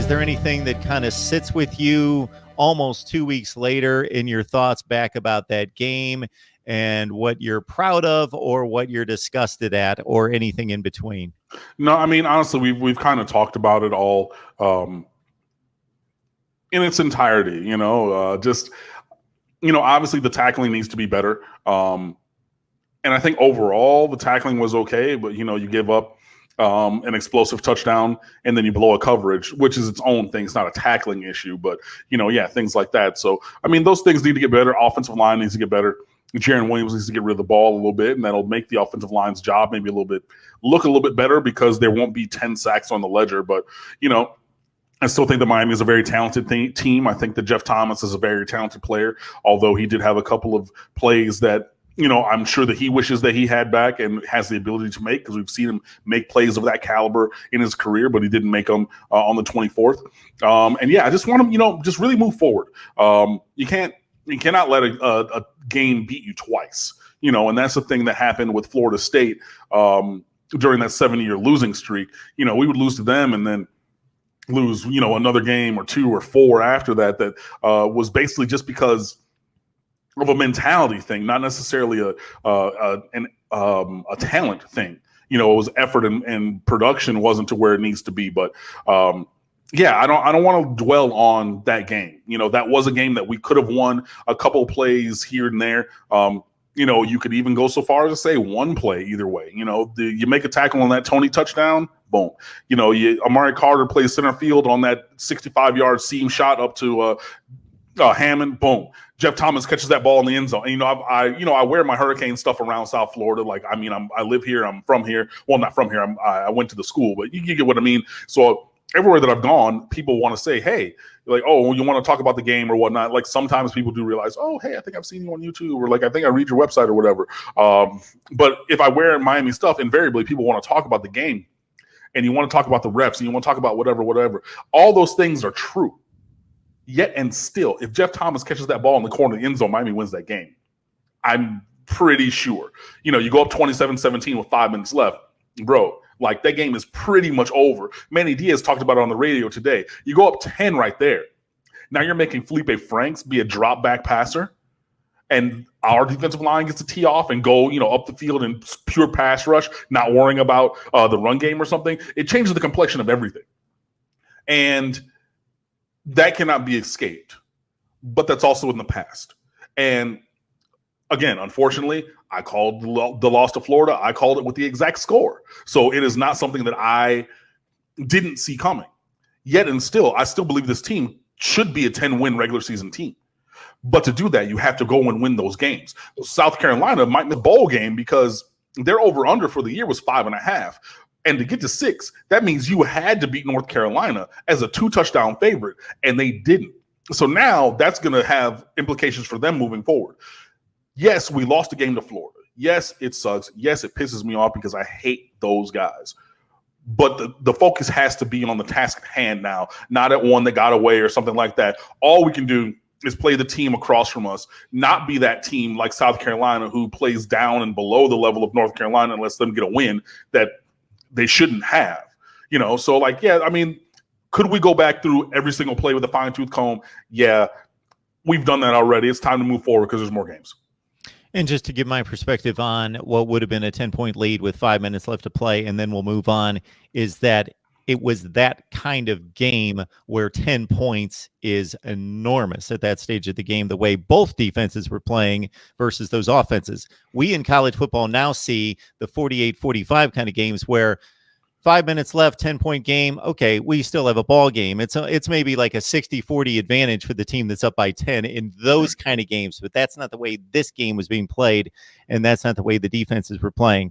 is there anything that kind of sits with you almost 2 weeks later in your thoughts back about that game and what you're proud of or what you're disgusted at or anything in between? No, I mean, honestly, we've kind of talked about it all in its entirety, obviously the tackling needs to be better. And I think overall the tackling was okay, but you give up an explosive touchdown and then you blow a coverage, which is its own thing. It's not a tackling issue, but things like that. So, I mean, those things need to get better. Offensive line needs to get better. Jaron Williams needs to get rid of the ball a little bit, and that'll make the offensive line's job maybe look a little bit better because there won't be 10 sacks on the ledger. But, I still think that Miami is a very talented team. I think that Jeff Thomas is a very talented player, although he did have a couple of plays that, I'm sure that he wishes that he had back and has the ability to make, because we've seen him make plays of that caliber in his career, but he didn't make them on the 24th. I just want him, just really move forward. You cannot let a game beat you twice, and that's the thing that happened with Florida State during that 7-year losing streak. We would lose to them and then lose, another game or 2 or 4 after that was basically just because of a mentality thing, not necessarily a talent thing. It was effort and production wasn't to where it needs to be. But I don't want to dwell on that game. That was a game that we could have won a couple plays here and there. You could even go so far as to say one play either way. You make a tackle on that Tony touchdown, boom. Amari Carter plays center field on that 65-yard seam shot up to Hammond, boom. Jeff Thomas catches that ball in the end zone. And, I wear my Hurricane stuff around South Florida. I live here. I'm from here. Well, not from here. I went to the school, but you get what I mean. So everywhere that I've gone, people want to say, hey, like, oh, you want to talk about the game or whatnot. Like sometimes people do realize, oh, hey, I think I've seen you on YouTube, or like, I think I read your website or whatever. But if I wear Miami stuff, invariably people want to talk about the game, and you want to talk about the refs, and you want to talk about whatever. All those things are true. Yet and still, if Jeff Thomas catches that ball in the corner of the end zone, Miami wins that game. I'm pretty sure. You go up 27-17 with 5 minutes left. Bro, like that game is pretty much over. Manny Diaz talked about it on the radio today. You go up 10 right there. Now you're making Felipe Franks be a drop back passer, and our defensive line gets to tee off and go, up the field in pure pass rush, not worrying about the run game or something. It changes the complexion of everything. And that cannot be escaped, but that's also in the past. And again, unfortunately, I called the loss to Florida. I called it with the exact score. So it is not something that I didn't see coming. Yet and still, I still believe this team should be a 10-win regular season team. But to do that, you have to go and win those games. South Carolina might miss a bowl game because their over-under for the year was 5.5. And to get to 6, that means you had to beat North Carolina as a 2-touchdown favorite, and they didn't. So now that's going to have implications for them moving forward. Yes, we lost a game to Florida. Yes, it sucks. Yes, it pisses me off because I hate those guys. But the focus has to be on the task at hand now, not at one that got away or something like that. All we can do is play the team across from us, not be that team like South Carolina who plays down and below the level of North Carolina and lets them get a win that they shouldn't have, So could we go back through every single play with a fine-tooth comb? Yeah, we've done that already. It's time to move forward because there's more games. And just to give my perspective on what would have been a 10-point lead with 5 minutes left to play, and then we'll move on, is that it was that kind of game where 10 points is enormous at that stage of the game, the way both defenses were playing versus those offenses. We in college football now see the 48-45 kind of games where 5 minutes left, 10-point game. Okay, we still have a ball game. It's maybe like a 60-40 advantage for the team that's up by 10 in those kind of games, but that's not the way this game was being played, and that's not the way the defenses were playing.